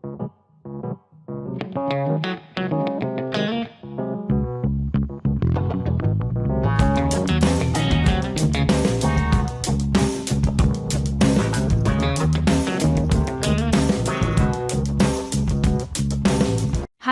Hi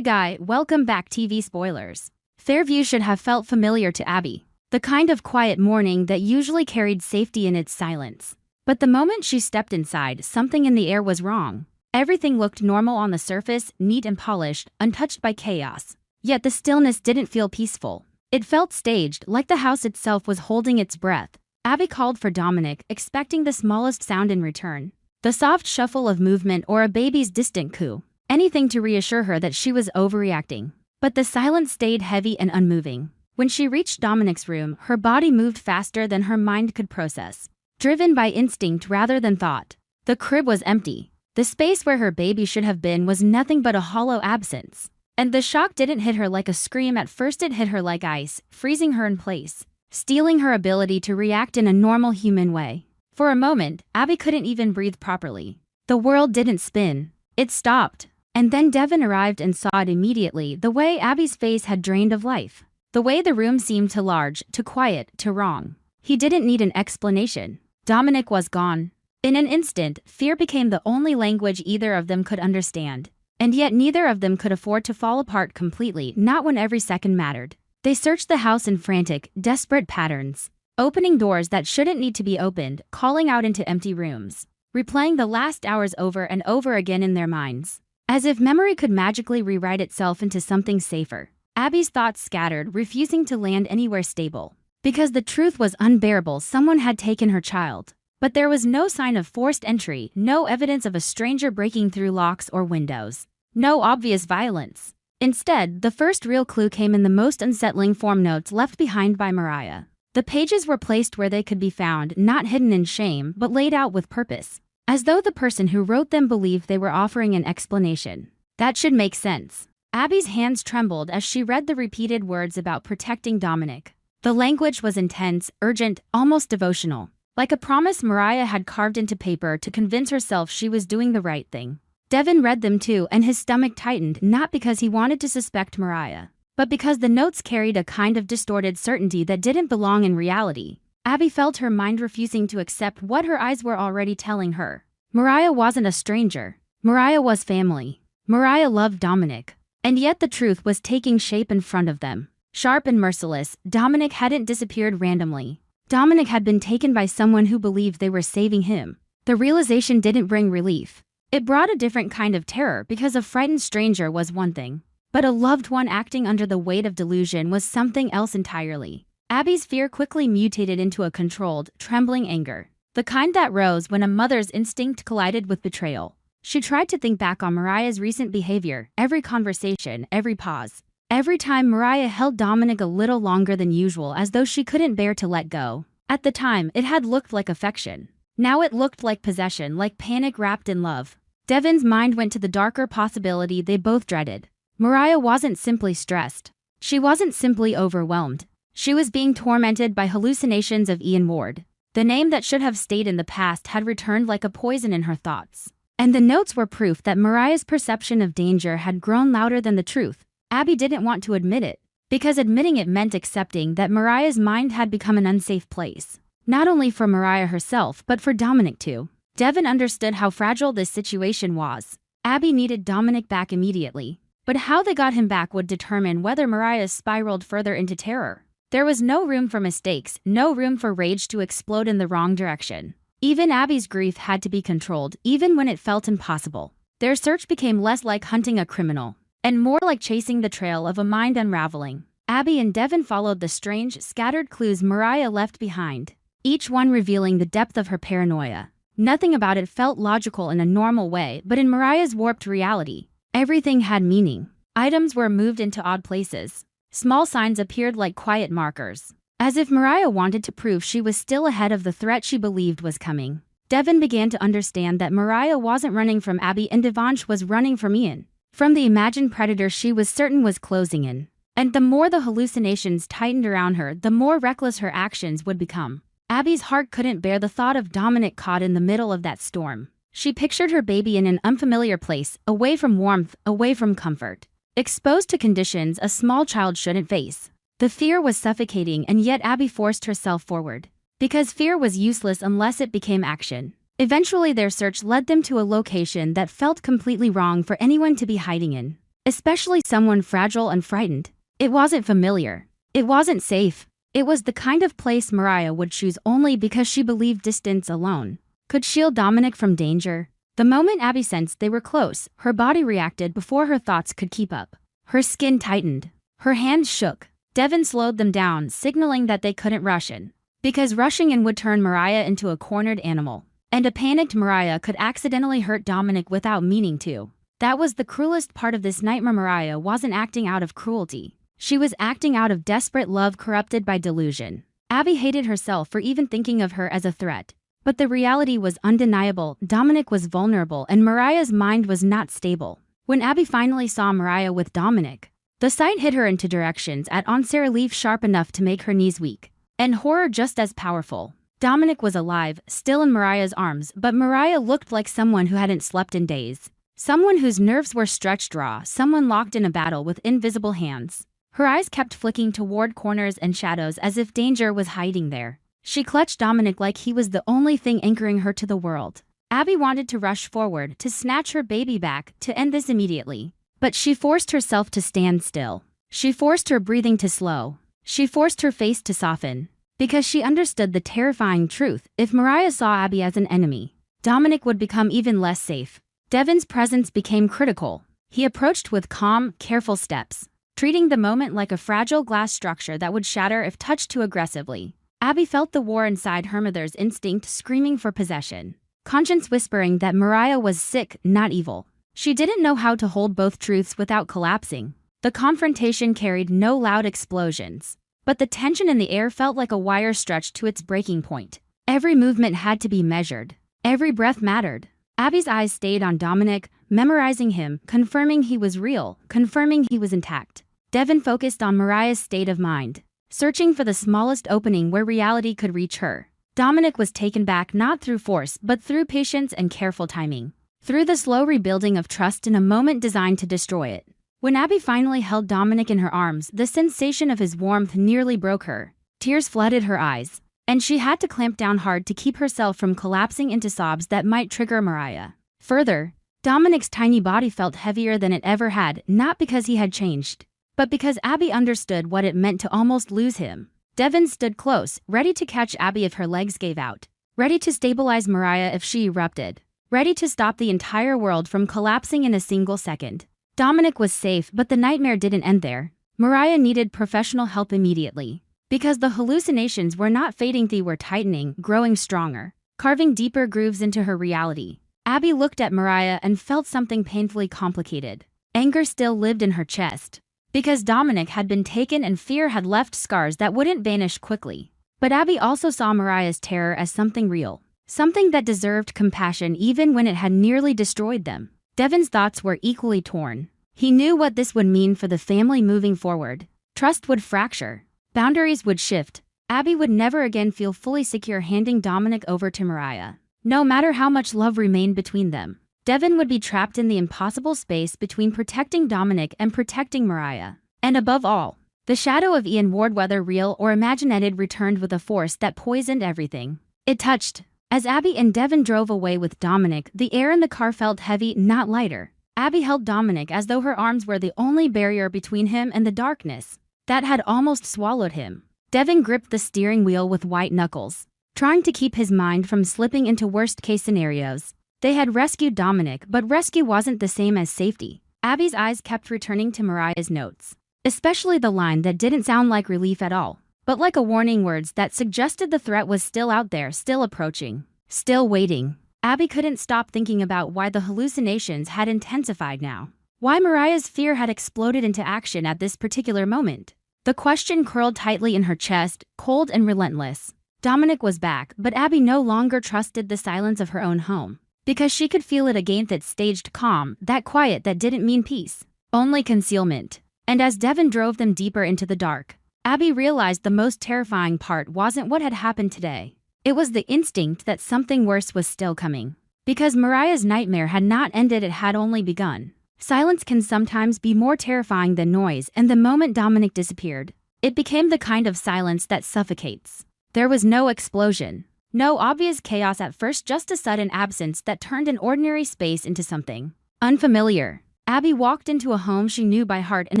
Guy, welcome back. TV spoilers. Fairview should have felt familiar to Abby. The kind of quiet morning that usually carried safety in its silence. But the moment she stepped inside, something in the air was wrong. Everything looked normal on the surface, neat and polished, untouched by chaos. Yet the stillness didn't feel peaceful. It felt staged, like the house itself was holding its breath. Abby called for Dominic, expecting the smallest sound in return. The soft shuffle of movement or a baby's distant coo. Anything to reassure her that she was overreacting. But the silence stayed heavy and unmoving. When she reached Dominic's room, her body moved faster than her mind could process. Driven by instinct rather than thought. The crib was empty. The space where her baby should have been was nothing but a hollow absence. And the shock didn't hit her like a scream at first, it hit her like ice, freezing her in place, stealing her ability to react in a normal human way. For a moment, Abby couldn't even breathe properly. The world didn't spin. It stopped. And then Devon arrived and saw it immediately, the way Abby's face had drained of life. The way the room seemed too large, too quiet, too wrong. He didn't need an explanation. Dominic was gone. In an instant, fear became the only language either of them could understand. And yet neither of them could afford to fall apart completely, not when every second mattered. They searched the house in frantic, desperate patterns. Opening doors that shouldn't need to be opened, calling out into empty rooms. Replaying the last hours over and over again in their minds. As if memory could magically rewrite itself into something safer. Abby's thoughts scattered, refusing to land anywhere stable. Because the truth was unbearable, someone had taken her child. But there was no sign of forced entry, no evidence of a stranger breaking through locks or windows. No obvious violence. Instead, the first real clue came in the most unsettling form notes left behind by Mariah. The pages were placed where they could be found, not hidden in shame, but laid out with purpose. As though the person who wrote them believed they were offering an explanation. That should make sense. Abby's hands trembled as she read the repeated words about protecting Dominic. The language was intense, urgent, almost devotional. Like a promise Mariah had carved into paper to convince herself she was doing the right thing. Devon read them too, and his stomach tightened, not because he wanted to suspect Mariah, but because the notes carried a kind of distorted certainty that didn't belong in reality. Abby felt her mind refusing to accept what her eyes were already telling her. Mariah wasn't a stranger. Mariah was family. Mariah loved Dominic. And yet the truth was taking shape in front of them. Sharp and merciless, Dominic hadn't disappeared randomly. Dominic had been taken by someone who believed they were saving him. The realization didn't bring relief. It brought a different kind of terror, because a frightened stranger was one thing. But a loved one acting under the weight of delusion was something else entirely. Abby's fear quickly mutated into a controlled, trembling anger. The kind that rose when a mother's instinct collided with betrayal. She tried to think back on Mariah's recent behavior, every conversation, every pause. Every time Mariah held Dominic a little longer than usual, as though she couldn't bear to let go. At the time, it had looked like affection. Now it looked like possession, like panic wrapped in love. Devon's mind went to the darker possibility they both dreaded. Mariah wasn't simply stressed. She wasn't simply overwhelmed. She was being tormented by hallucinations of Ian Ward. The name that should have stayed in the past had returned like a poison in her thoughts. And the notes were proof that Mariah's perception of danger had grown louder than the truth. Abby didn't want to admit it, because admitting it meant accepting that Mariah's mind had become an unsafe place. Not only for Mariah herself, but for Dominic too. Devon understood how fragile this situation was. Abby needed Dominic back immediately. But how they got him back would determine whether Mariah spiraled further into terror. There was no room for mistakes, no room for rage to explode in the wrong direction. Even Abby's grief had to be controlled, even when it felt impossible. Their search became less like hunting a criminal, and more like chasing the trail of a mind unraveling. Abby and Devon followed the strange, scattered clues Mariah left behind, each one revealing the depth of her paranoia. Nothing about it felt logical in a normal way, but in Mariah's warped reality, everything had meaning. Items were moved into odd places. Small signs appeared like quiet markers, as if Mariah wanted to prove she was still ahead of the threat she believed was coming. Devon began to understand that Mariah wasn't running from Abby and Devon was running from Ian, from the imagined predator she was certain was closing in. And the more the hallucinations tightened around her, the more reckless her actions would become. Abby's heart couldn't bear the thought of Dominic caught in the middle of that storm. She pictured her baby in an unfamiliar place, away from warmth, away from comfort, exposed to conditions a small child shouldn't face. The fear was suffocating, and yet Abby forced herself forward. Because fear was useless unless it became action. Eventually their search led them to a location that felt completely wrong for anyone to be hiding in. Especially someone fragile and frightened. It wasn't familiar. It wasn't safe. It was the kind of place Mariah would choose only because she believed distance alone could shield Dominic from danger. The moment Abby sensed they were close, her body reacted before her thoughts could keep up. Her skin tightened. Her hands shook. Devon slowed them down, signaling that they couldn't rush in. Because rushing in would turn Mariah into a cornered animal. And a panicked Mariah could accidentally hurt Dominic without meaning to. That was the cruelest part of this nightmare. Mariah wasn't acting out of cruelty. She was acting out of desperate love corrupted by delusion. Abby hated herself for even thinking of her as a threat. But the reality was undeniable. Dominic was vulnerable and Mariah's mind was not stable. When Abby finally saw Mariah with Dominic, the sight hit her into directions at once relief sharp enough to make her knees weak. And horror just as powerful. Dominic was alive, still in Mariah's arms, but Mariah looked like someone who hadn't slept in days. Someone whose nerves were stretched raw, someone locked in a battle with invisible hands. Her eyes kept flicking toward corners and shadows as if danger was hiding there. She clutched Dominic like he was the only thing anchoring her to the world. Abby wanted to rush forward, to snatch her baby back, to end this immediately. But she forced herself to stand still. She forced her breathing to slow. She forced her face to soften. Because she understood the terrifying truth: if Mariah saw Abby as an enemy, Dominic would become even less safe. Devon's presence became critical. He approached with calm, careful steps, treating the moment like a fragile glass structure that would shatter if touched too aggressively. Abby felt the war inside her, mother's instinct screaming for possession, conscience whispering that Mariah was sick, not evil. She didn't know how to hold both truths without collapsing. The confrontation carried no loud explosions. But the tension in the air felt like a wire stretched to its breaking point. Every movement had to be measured. Every breath mattered. Abby's eyes stayed on Dominic, memorizing him, confirming he was real, confirming he was intact. Devon focused on Mariah's state of mind, searching for the smallest opening where reality could reach her. Dominic was taken back not through force but through patience and careful timing. Through the slow rebuilding of trust in a moment designed to destroy it. When Abby finally held Dominic in her arms, the sensation of his warmth nearly broke her. Tears flooded her eyes, and she had to clamp down hard to keep herself from collapsing into sobs that might trigger Mariah. Further, Dominic's tiny body felt heavier than it ever had, not because he had changed, but because Abby understood what it meant to almost lose him. Devon stood close, ready to catch Abby if her legs gave out, ready to stabilize Mariah if she erupted, ready to stop the entire world from collapsing in a single second. Dominic was safe, but the nightmare didn't end there. Mariah needed professional help immediately. Because the hallucinations were not fading, they were tightening, growing stronger, carving deeper grooves into her reality. Abby looked at Mariah and felt something painfully complicated. Anger still lived in her chest. Because Dominic had been taken and fear had left scars that wouldn't vanish quickly. But Abby also saw Mariah's terror as something real. Something that deserved compassion even when it had nearly destroyed them. Devon's thoughts were equally torn. He knew what this would mean for the family moving forward. Trust would fracture. Boundaries would shift. Abby would never again feel fully secure handing Dominic over to Mariah. No matter how much love remained between them, Devon would be trapped in the impossible space between protecting Dominic and protecting Mariah. And above all, the shadow of Ian Ward, whether real or imagined, returned with a force that poisoned everything it touched. As Abby and Devon drove away with Dominic, the air in the car felt heavy, not lighter. Abby held Dominic as though her arms were the only barrier between him and the darkness that had almost swallowed him. Devon gripped the steering wheel with white knuckles, trying to keep his mind from slipping into worst-case scenarios. They had rescued Dominic, but rescue wasn't the same as safety. Abby's eyes kept returning to Mariah's notes, especially the line that didn't sound like relief at all, but like a warning, words that suggested the threat was still out there, still approaching, still waiting. Abby couldn't stop thinking about why the hallucinations had intensified now. Why Mariah's fear had exploded into action at this particular moment. The question curled tightly in her chest, cold and relentless. Dominic was back, but Abby no longer trusted the silence of her own home. Because she could feel it again, that staged calm, that quiet that didn't mean peace, only concealment. And as Devon drove them deeper into the dark, Abby realized the most terrifying part wasn't what had happened today. It was the instinct that something worse was still coming. Because Mariah's nightmare had not ended, it had only begun. Silence can sometimes be more terrifying than noise, and the moment Dominic disappeared, it became the kind of silence that suffocates. There was no explosion, no obvious chaos at first, just a sudden absence that turned an ordinary space into something unfamiliar. Abby walked into a home she knew by heart and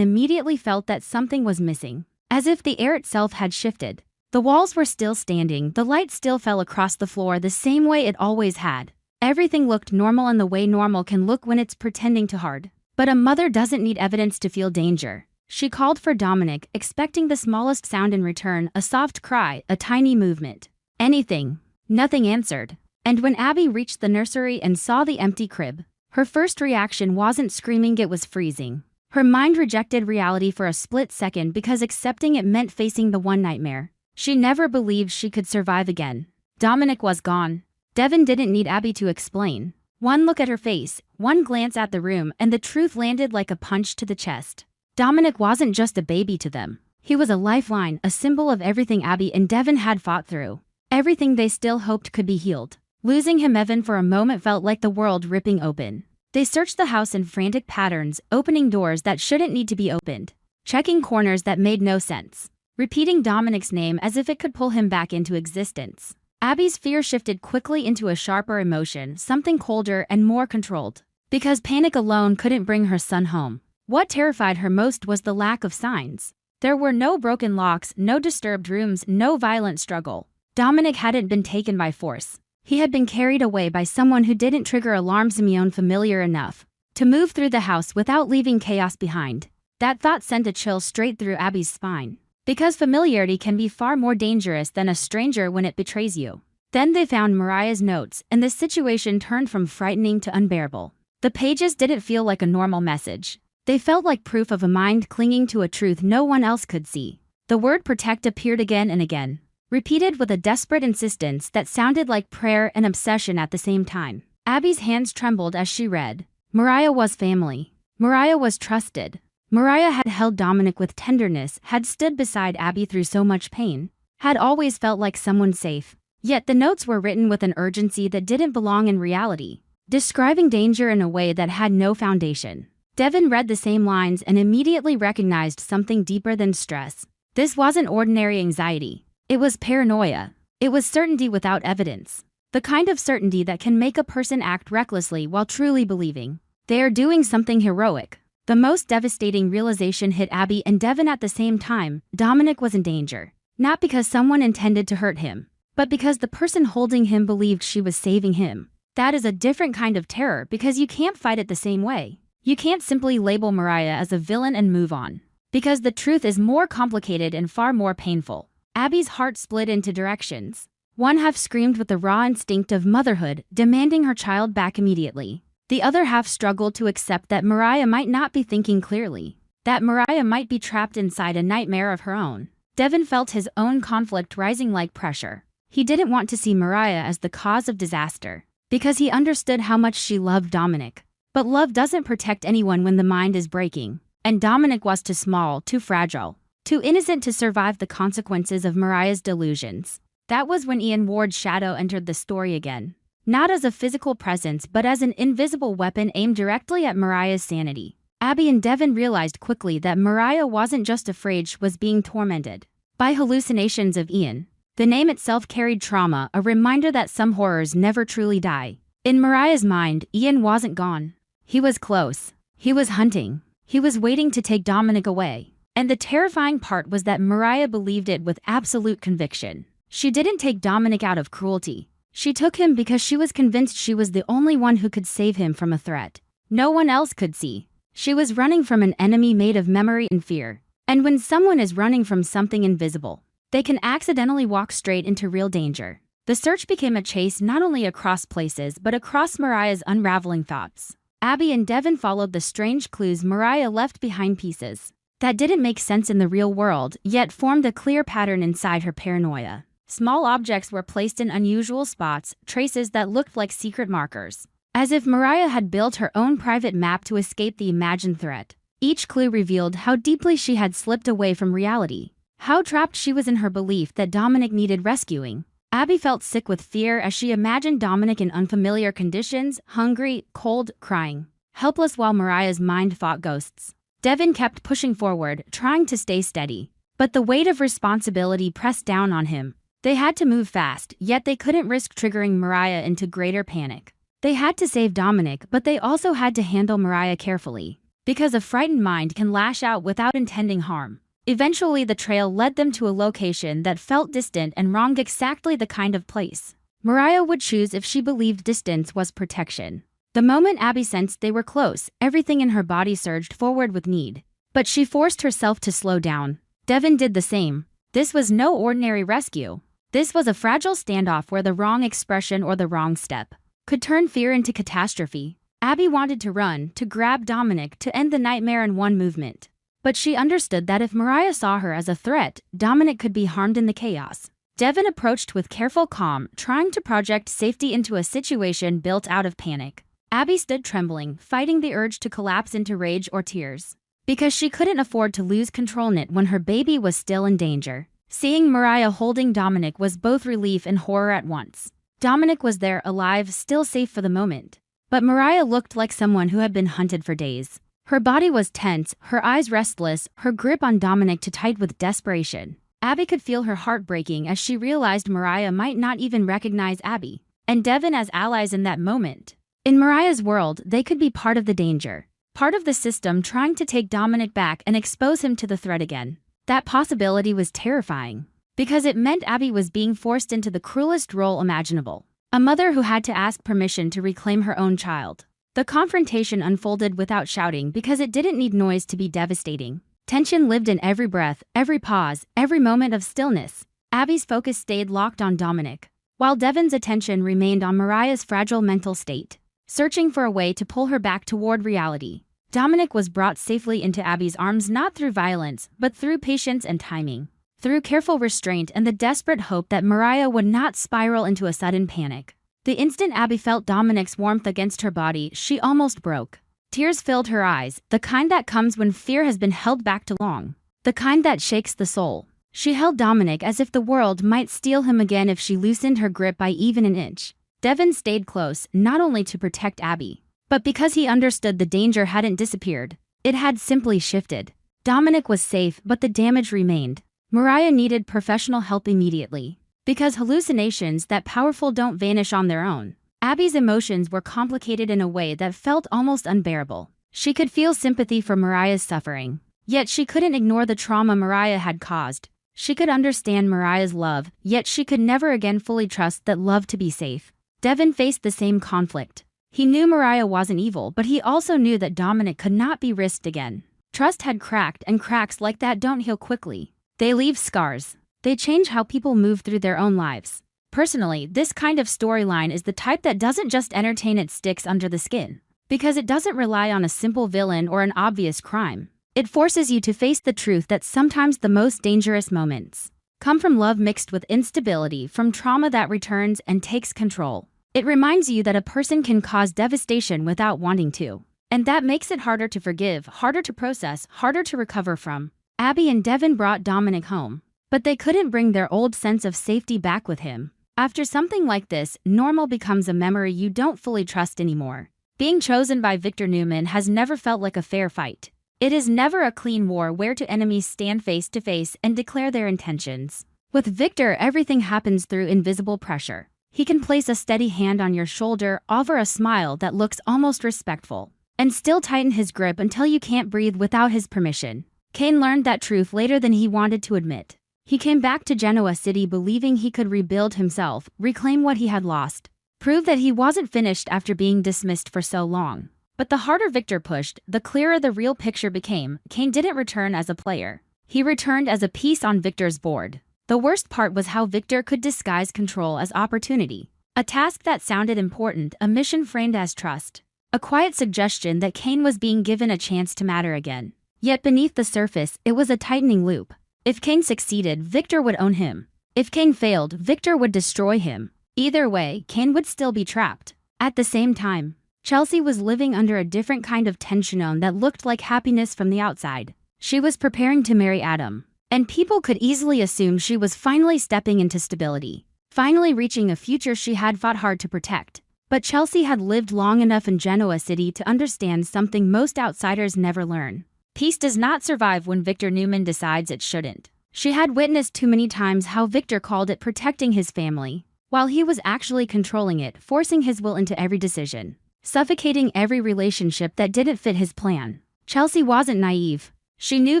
immediately felt that something was missing, as if the air itself had shifted. The walls were still standing, the light still fell across the floor the same way it always had. Everything looked normal in the way normal can look when it's pretending too hard. But a mother doesn't need evidence to feel danger. She called for Dominic, expecting the smallest sound in return, a soft cry, a tiny movement. Anything. Nothing answered. And when Abby reached the nursery and saw the empty crib, her first reaction wasn't screaming, it was freezing. Her mind rejected reality for a split second because accepting it meant facing the one nightmare she never believed she could survive again. Dominic was gone. Devon didn't need Abby to explain. One look at her face, one glance at the room, and the truth landed like a punch to the chest. Dominic wasn't just a baby to them. He was a lifeline, a symbol of everything Abby and Devon had fought through. Everything they still hoped could be healed. Losing him even for a moment felt like the world ripping open. They searched the house in frantic patterns, opening doors that shouldn't need to be opened, checking corners that made no sense, repeating Dominic's name as if it could pull him back into existence. Abby's fear shifted quickly into a sharper emotion, something colder and more controlled. Because panic alone couldn't bring her son home. What terrified her most was the lack of signs. There were no broken locks, no disturbed rooms, no violent struggle. Dominic hadn't been taken by force. He had been carried away by someone who didn't trigger alarms familiar enough to move through the house without leaving chaos behind. That thought sent a chill straight through Abby's spine. Because familiarity can be far more dangerous than a stranger when it betrays you. Then they found Mariah's notes, and the situation turned from frightening to unbearable. The pages didn't feel like a normal message. They felt like proof of a mind clinging to a truth no one else could see. The word protect appeared again and again, repeated with a desperate insistence that sounded like prayer and obsession at the same time. Abby's hands trembled as she read. Mariah was family. Mariah was trusted. Mariah had held Dominic with tenderness, had stood beside Abby through so much pain, had always felt like someone safe. Yet the notes were written with an urgency that didn't belong in reality, describing danger in a way that had no foundation. Devon read the same lines and immediately recognized something deeper than stress. This wasn't ordinary anxiety. It was paranoia. It was certainty without evidence. The kind of certainty that can make a person act recklessly while truly believing they are doing something heroic. The most devastating realization hit Abby and Devon at the same time. Dominic was in danger. Not because someone intended to hurt him, but because the person holding him believed she was saving him. That is a different kind of terror because you can't fight it the same way. You can't simply label Mariah as a villain and move on. Because the truth is more complicated and far more painful. Abby's heart split into directions. One half screamed with the raw instinct of motherhood, demanding her child back immediately. The other half struggled to accept that Mariah might not be thinking clearly. That Mariah might be trapped inside a nightmare of her own. Devon felt his own conflict rising like pressure. He didn't want to see Mariah as the cause of disaster, because he understood how much she loved Dominic. But love doesn't protect anyone when the mind is breaking. And Dominic was too small, too fragile, too innocent to survive the consequences of Mariah's delusions. That was when Ian Ward's shadow entered the story again. Not as a physical presence but as an invisible weapon aimed directly at Mariah's sanity. Abby and Devon realized quickly that Mariah wasn't just afraid, she was being tormented by hallucinations of Ian. The name itself carried trauma, a reminder that some horrors never truly die. In Mariah's mind, Ian wasn't gone. He was close. He was hunting. He was waiting to take Dominic away. And the terrifying part was that Mariah believed it with absolute conviction. She didn't take Dominic out of cruelty. She took him because she was convinced she was the only one who could save him from a threat no one else could see. She was running from an enemy made of memory and fear. And when someone is running from something invisible, they can accidentally walk straight into real danger. The search became a chase not only across places but across Mariah's unraveling thoughts. Abby and Devon followed the strange clues Mariah left behind, pieces that didn't make sense in the real world, yet formed a clear pattern inside her paranoia. Small objects were placed in unusual spots, traces that looked like secret markers. As if Mariah had built her own private map to escape the imagined threat. Each clue revealed how deeply she had slipped away from reality. How trapped she was in her belief that Dominic needed rescuing. Abby felt sick with fear as she imagined Dominic in unfamiliar conditions, hungry, cold, crying, helpless while Mariah's mind fought ghosts. Devon kept pushing forward, trying to stay steady. But the weight of responsibility pressed down on him. They had to move fast, yet they couldn't risk triggering Mariah into greater panic. They had to save Dominic, but they also had to handle Mariah carefully, because a frightened mind can lash out without intending harm. Eventually, the trail led them to a location that felt distant and wrong, exactly the kind of place Mariah would choose if she believed distance was protection. The moment Abby sensed they were close, everything in her body surged forward with need. But she forced herself to slow down. Devon did the same. This was no ordinary rescue. This was a fragile standoff where the wrong expression or the wrong step could turn fear into catastrophe. Abby wanted to run, to grab Dominic, to end the nightmare in one movement. But she understood that if Mariah saw her as a threat, Dominic could be harmed in the chaos. Devon approached with careful calm, trying to project safety into a situation built out of panic. Abby stood trembling, fighting the urge to collapse into rage or tears, because she couldn't afford to lose control when her baby was still in danger. Seeing Mariah holding Dominic was both relief and horror at once. Dominic was there, alive, still safe for the moment. But Mariah looked like someone who had been hunted for days. Her body was tense, her eyes restless, her grip on Dominic too tight with desperation. Abby could feel her heart breaking as she realized Mariah might not even recognize Abby and Devon as allies in that moment. In Mariah's world, they could be part of the danger, part of the system trying to take Dominic back and expose him to the threat again. That possibility was terrifying, because it meant Abby was being forced into the cruelest role imaginable, a mother who had to ask permission to reclaim her own child. The confrontation unfolded without shouting because it didn't need noise to be devastating. Tension lived in every breath, every pause, every moment of stillness. Abby's focus stayed locked on Dominic, while Devon's attention remained on Mariah's fragile mental state, searching for a way to pull her back toward reality. Dominic was brought safely into Abby's arms not through violence, but through patience and timing, through careful restraint and the desperate hope that Mariah would not spiral into a sudden panic. The instant Abby felt Dominic's warmth against her body, she almost broke. Tears filled her eyes, the kind that comes when fear has been held back too long, the kind that shakes the soul. She held Dominic as if the world might steal him again if she loosened her grip by even an inch. Devon stayed close, not only to protect Abby, but because he understood the danger hadn't disappeared. It had simply shifted. Dominic was safe, but the damage remained. Mariah needed professional help immediately, because hallucinations that powerful don't vanish on their own. Abby's emotions were complicated in a way that felt almost unbearable. She could feel sympathy for Mariah's suffering, yet she couldn't ignore the trauma Mariah had caused. She could understand Mariah's love, yet she could never again fully trust that love to be safe. Devon faced the same conflict. He knew Mariah wasn't evil, but he also knew that Dominic could not be risked again. Trust had cracked, and cracks like that don't heal quickly. They leave scars. They change how people move through their own lives. Personally, this kind of storyline is the type that doesn't just entertain, it sticks under the skin. Because it doesn't rely on a simple villain or an obvious crime. It forces you to face the truth that sometimes the most dangerous moments come from love mixed with instability, from trauma that returns and takes control. It reminds you that a person can cause devastation without wanting to. And that makes it harder to forgive, harder to process, harder to recover from. Abby and Devon brought Dominic home, but they couldn't bring their old sense of safety back with him. After something like this, normal becomes a memory you don't fully trust anymore. Being chosen by Victor Newman has never felt like a fair fight. It is never a clean war where two enemies stand face to face and declare their intentions. With Victor, everything happens through invisible pressure. He can place a steady hand on your shoulder, offer a smile that looks almost respectful, and still tighten his grip until you can't breathe without his permission. Kane learned that truth later than he wanted to admit. He came back to Genoa City believing he could rebuild himself, reclaim what he had lost, prove that he wasn't finished after being dismissed for so long. But the harder Victor pushed, the clearer the real picture became. Kane didn't return as a player. He returned as a piece on Victor's board. The worst part was how Victor could disguise control as opportunity. A task that sounded important, a mission framed as trust. A quiet suggestion that Kane was being given a chance to matter again. Yet beneath the surface, it was a tightening loop. If Kane succeeded, Victor would own him. If Kane failed, Victor would destroy him. Either way, Kane would still be trapped. At the same time, Chelsea was living under a different kind of tension that looked like happiness from the outside. She was preparing to marry Adam, and people could easily assume she was finally stepping into stability. finally reaching a future she had fought hard to protect. But Chelsea had lived long enough in Genoa City to understand something most outsiders never learn. Peace does not survive when Victor Newman decides it shouldn't. She had witnessed too many times how Victor called it protecting his family, while he was actually controlling it, forcing his will into every decision, suffocating every relationship that didn't fit his plan. Chelsea wasn't naive. She knew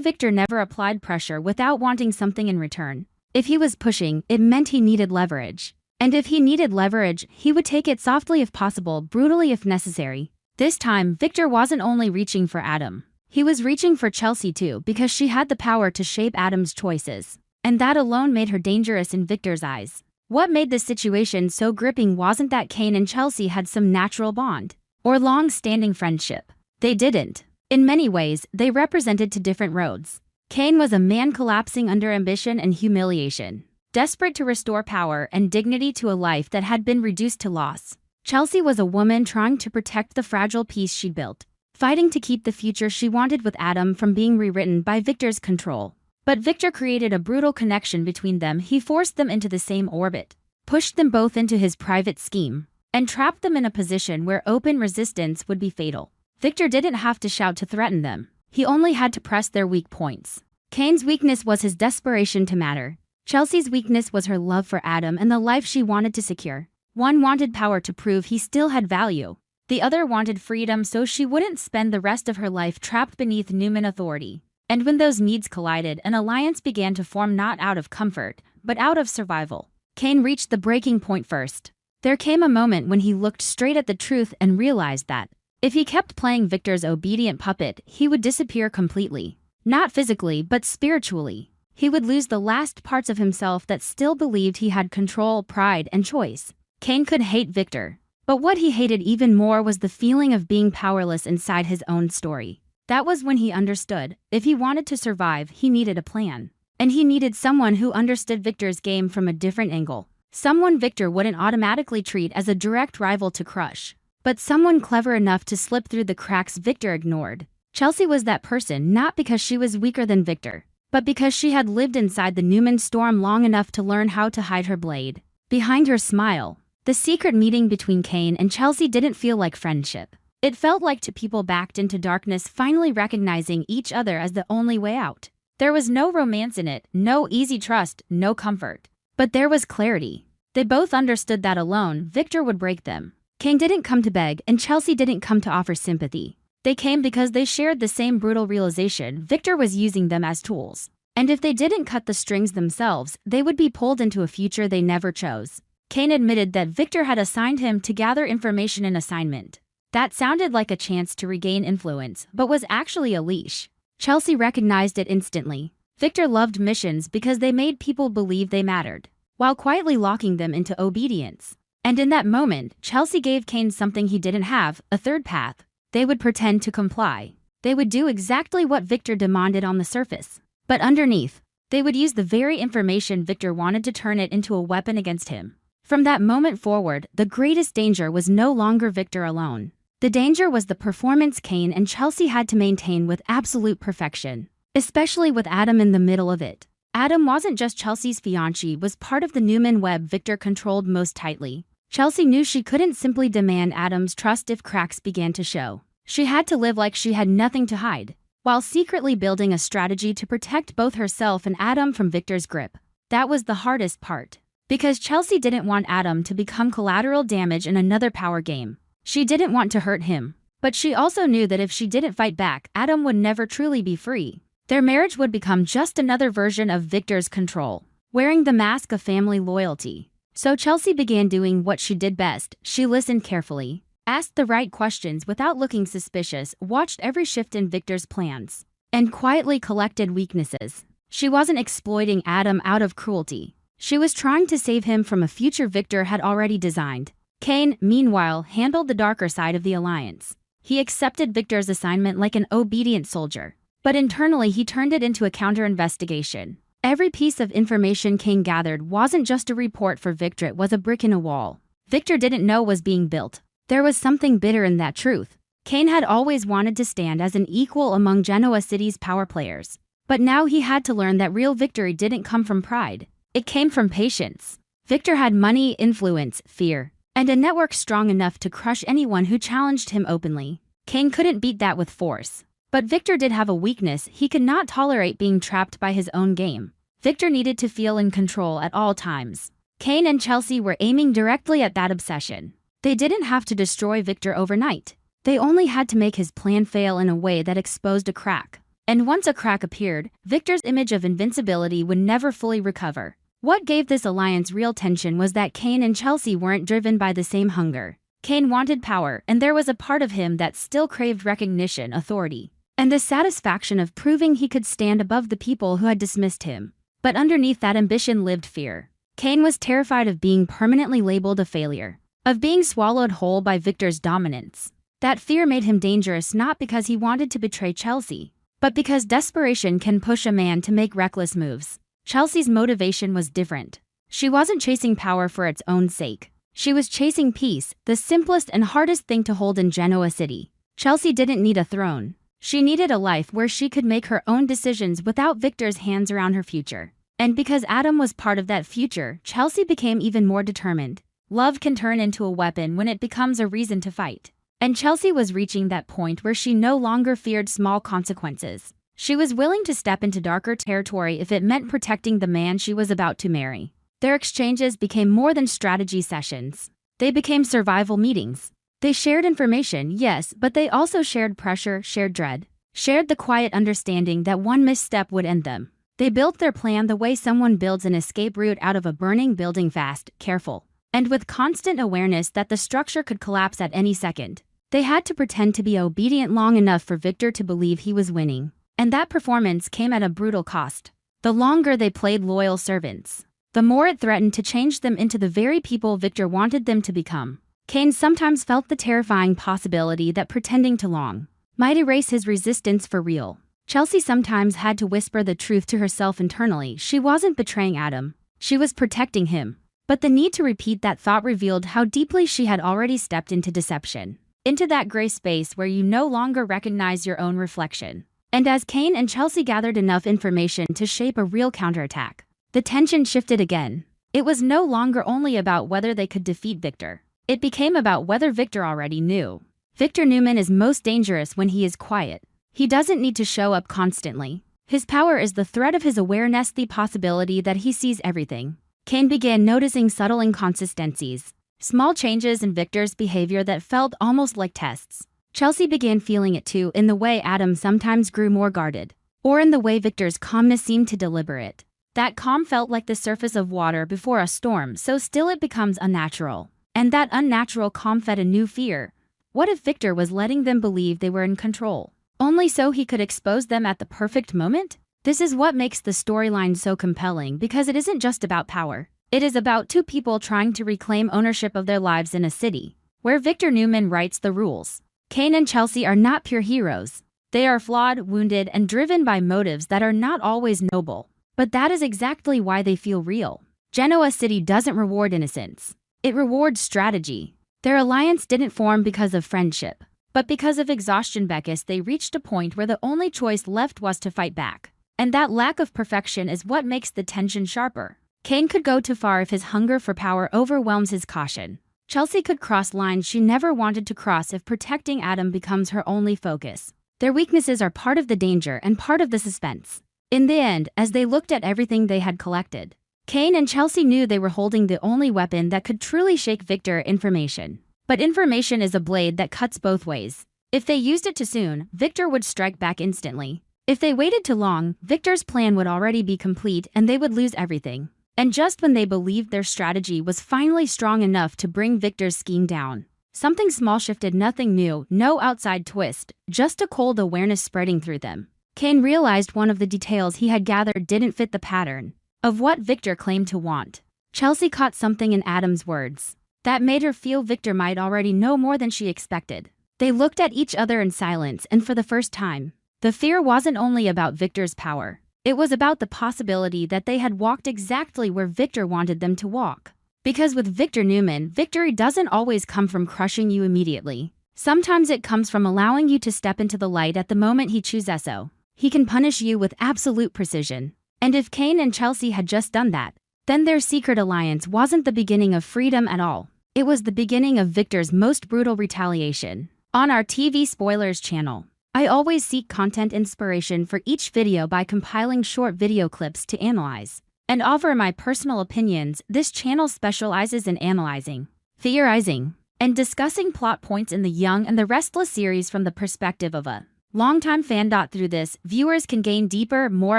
Victor never applied pressure without wanting something in return. If he was pushing, it meant he needed leverage. And if he needed leverage, he would take it softly if possible, brutally if necessary. This time, Victor wasn't only reaching for Adam. He was reaching for Chelsea too, because she had the power to shape Adam's choices. And that alone made her dangerous in Victor's eyes. What made this situation so gripping wasn't that Kane and Chelsea had some natural bond or long-standing friendship. They didn't. In many ways, they represented two different roads. Kane was a man collapsing under ambition and humiliation, desperate to restore power and dignity to a life that had been reduced to loss. Chelsea was a woman trying to protect the fragile peace she'd built, fighting to keep the future she wanted with Adam from being rewritten by Victor's control. But Victor created a brutal connection between them. He forced them into the same orbit, pushed them both into his private scheme, and trapped them in a position where open resistance would be fatal. Victor didn't have to shout to threaten them. He only had to press their weak points. Kane's weakness was his desperation to matter. Chelsea's weakness was her love for Adam and the life she wanted to secure. One wanted power to prove he still had value. The other wanted freedom so she wouldn't spend the rest of her life trapped beneath Newman authority. And when those needs collided, an alliance began to form, not out of comfort, but out of survival. Kane reached the breaking point first. There came a moment when he looked straight at the truth and realized that if he kept playing Victor's obedient puppet, he would disappear completely. Not physically, but spiritually. He would lose the last parts of himself that still believed he had control, pride, and choice. Kane could hate Victor, but what he hated even more was the feeling of being powerless inside his own story. That was when he understood, if he wanted to survive, he needed a plan. And he needed someone who understood Victor's game from a different angle. Someone Victor wouldn't automatically treat as a direct rival to crush, but someone clever enough to slip through the cracks Victor ignored. Chelsea was that person, not because she was weaker than Victor, but because she had lived inside the Newman storm long enough to learn how to hide her blade behind her smile. The secret meeting between Kane and Chelsea didn't feel like friendship. It felt like two people backed into darkness finally recognizing each other as the only way out. There was no romance in it, no easy trust, no comfort. But there was clarity. They both understood that alone, Victor would break them. Kane didn't come to beg, and Chelsea didn't come to offer sympathy. They came because they shared the same brutal realization: Victor was using them as tools. And if they didn't cut the strings themselves, they would be pulled into a future they never chose. Kane admitted that Victor had assigned him to gather information in assignment. That sounded like a chance to regain influence, but was actually a leash. Chelsea recognized it instantly. Victor loved missions because they made people believe they mattered, while quietly locking them into obedience. And in that moment, Chelsea gave Kane something he didn't have: a third path. They would pretend to comply. They would do exactly what Victor demanded on the surface. But underneath, they would use the very information Victor wanted to turn it into a weapon against him. From that moment forward, the greatest danger was no longer Victor alone. The danger was the performance Kane and Chelsea had to maintain with absolute perfection, especially with Adam in the middle of it. Adam wasn't just Chelsea's fiancé, was part of the Newman web Victor controlled most tightly. Chelsea knew she couldn't simply demand Adam's trust if cracks began to show. She had to live like she had nothing to hide, while secretly building a strategy to protect both herself and Adam from Victor's grip. That was the hardest part, because Chelsea didn't want Adam to become collateral damage in another power game. She didn't want to hurt him, but she also knew that if she didn't fight back, Adam would never truly be free. Their marriage would become just another version of Victor's control, wearing the mask of family loyalty. So Chelsea began doing what she did best. She listened carefully, asked the right questions without looking suspicious, watched every shift in Victor's plans, and quietly collected weaknesses. She wasn't exploiting Adam out of cruelty. She was trying to save him from a future Victor had already designed. Kane, meanwhile, handled the darker side of the alliance. He accepted Victor's assignment like an obedient soldier, but internally he turned it into a counter-investigation. Every piece of information Kane gathered wasn't just a report for Victor, it was a brick in a wall Victor didn't know was being built. There was something bitter in that truth. Kane had always wanted to stand as an equal among Genoa City's power players. But now he had to learn that real victory didn't come from pride. It came from patience. Victor had money, influence, fear, and a network strong enough to crush anyone who challenged him openly. Kane couldn't beat that with force. But Victor did have a weakness: he could not tolerate being trapped by his own game. Victor needed to feel in control at all times. Kane and Chelsea were aiming directly at that obsession. They didn't have to destroy Victor overnight. They only had to make his plan fail in a way that exposed a crack. And once a crack appeared, Victor's image of invincibility would never fully recover. What gave this alliance real tension was that Kane and Chelsea weren't driven by the same hunger. Kane wanted power, and there was a part of him that still craved recognition, authority, and the satisfaction of proving he could stand above the people who had dismissed him. But underneath that ambition lived fear. Kane was terrified of being permanently labeled a failure, of being swallowed whole by Victor's dominance. That fear made him dangerous not because he wanted to betray Chelsea, but because desperation can push a man to make reckless moves. Chelsea's motivation was different. She wasn't chasing power for its own sake. She was chasing peace, the simplest and hardest thing to hold in Genoa City. Chelsea didn't need a throne. She needed a life where she could make her own decisions without Victor's hands around her future. And because Adam was part of that future, Chelsea became even more determined. Love can turn into a weapon when it becomes a reason to fight. And Chelsea was reaching that point where she no longer feared small consequences. She was willing to step into darker territory if it meant protecting the man she was about to marry. Their exchanges became more than strategy sessions. They became survival meetings. They shared information, yes, but they also shared pressure, shared dread, shared the quiet understanding that one misstep would end them. They built their plan the way someone builds an escape route out of a burning building, fast, careful, and with constant awareness that the structure could collapse at any second. They had to pretend to be obedient long enough for Victor to believe he was winning. And that performance came at a brutal cost. The longer they played loyal servants, the more it threatened to change them into the very people Victor wanted them to become. Kane sometimes felt the terrifying possibility that pretending too long might erase his resistance for real. Chelsea sometimes had to whisper the truth to herself internally. She wasn't betraying Adam. She was protecting him. But the need to repeat that thought revealed how deeply she had already stepped into deception. Into that gray space where you no longer recognize your own reflection. And as Kane and Chelsea gathered enough information to shape a real counterattack, the tension shifted again. It was no longer only about whether they could defeat Victor. It became about whether Victor already knew. Victor Newman is most dangerous when he is quiet. He doesn't need to show up constantly. His power is the threat of his awareness, the possibility that he sees everything. Kane began noticing subtle inconsistencies, small changes in Victor's behavior that felt almost like tests. Chelsea began feeling it too, in the way Adam sometimes grew more guarded, or in the way Victor's calmness seemed to deliberate. That calm felt like the surface of water before a storm, so still it becomes unnatural. And that unnatural calm fed a new fear. What if Victor was letting them believe they were in control, only so he could expose them at the perfect moment? This is what makes the storyline so compelling, because it isn't just about power. It is about two people trying to reclaim ownership of their lives in a city where Victor Newman writes the rules. Kane and Chelsea are not pure heroes. They are flawed, wounded, and driven by motives that are not always noble. But that is exactly why they feel real. Genoa City doesn't reward innocence. It rewards strategy. Their alliance didn't form because of friendship, but because of exhaustion. They reached a point where the only choice left was to fight back. And that lack of perfection is what makes the tension sharper. Kane could go too far if his hunger for power overwhelms his caution. Chelsea could cross lines she never wanted to cross if protecting Adam becomes her only focus. Their weaknesses are part of the danger and part of the suspense. In the end, as they looked at everything they had collected, Kane and Chelsea knew they were holding the only weapon that could truly shake Victor: information. But information is a blade that cuts both ways. If they used it too soon, Victor would strike back instantly. If they waited too long, Victor's plan would already be complete and they would lose everything. And just when they believed their strategy was finally strong enough to bring Victor's scheme down, something small shifted. Nothing new, no outside twist, just a cold awareness spreading through them. Kane realized one of the details he had gathered didn't fit the pattern of what Victor claimed to want. Chelsea caught something in Adam's words that made her feel Victor might already know more than she expected. They looked at each other in silence, and for the first time, the fear wasn't only about Victor's power. It was about the possibility that they had walked exactly where Victor wanted them to walk. Because with Victor Newman, victory doesn't always come from crushing you immediately. Sometimes it comes from allowing you to step into the light at the moment he chooses so. He can punish you with absolute precision. And if Kane and Chelsea had just done that, then their secret alliance wasn't the beginning of freedom at all. It was the beginning of Victor's most brutal retaliation. On our TV Spoilers channel, I always seek content inspiration for each video by compiling short video clips to analyze and offer my personal opinions. This channel specializes in analyzing, theorizing, and discussing plot points in the Young and the Restless series from the perspective of a longtime fan. Through this, viewers can gain deeper, more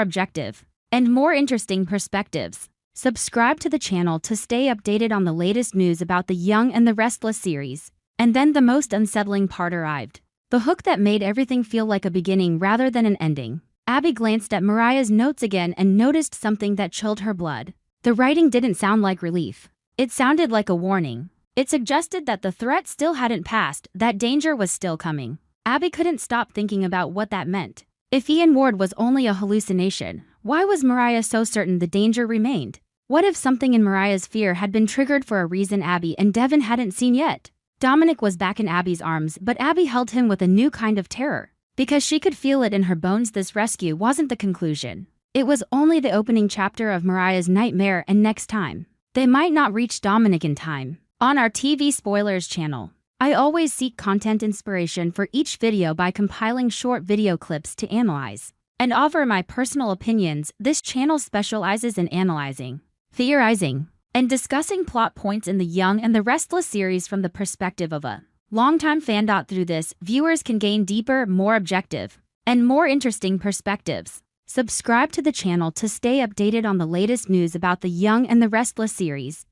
objective, and more interesting perspectives. Subscribe to the channel to stay updated on the latest news about the Young and the Restless series. And then the most unsettling part arrived. The hook that made everything feel like a beginning rather than an ending. Abby glanced at Mariah's notes again and noticed something that chilled her blood. The writing didn't sound like relief. It sounded like a warning. It suggested that the threat still hadn't passed, that danger was still coming. Abby couldn't stop thinking about what that meant. If Ian Ward was only a hallucination, why was Mariah so certain the danger remained? What if something in Mariah's fear had been triggered for a reason Abby and Devon hadn't seen yet? Dominic was back in Abby's arms, but Abby held him with a new kind of terror. Because she could feel it in her bones, this rescue wasn't the conclusion. It was only the opening chapter of Mariah's nightmare, and next time, they might not reach Dominic in time. On our TV Spoilers channel, I always seek content inspiration for each video by compiling short video clips to analyze and offer my personal opinions. This channel specializes in analyzing, theorizing, and discussing plot points in the Young and the Restless series from the perspective of a longtime fan. Through this, viewers can gain deeper, more objective, and more interesting perspectives. Subscribe to the channel to stay updated on the latest news about the Young and the Restless series.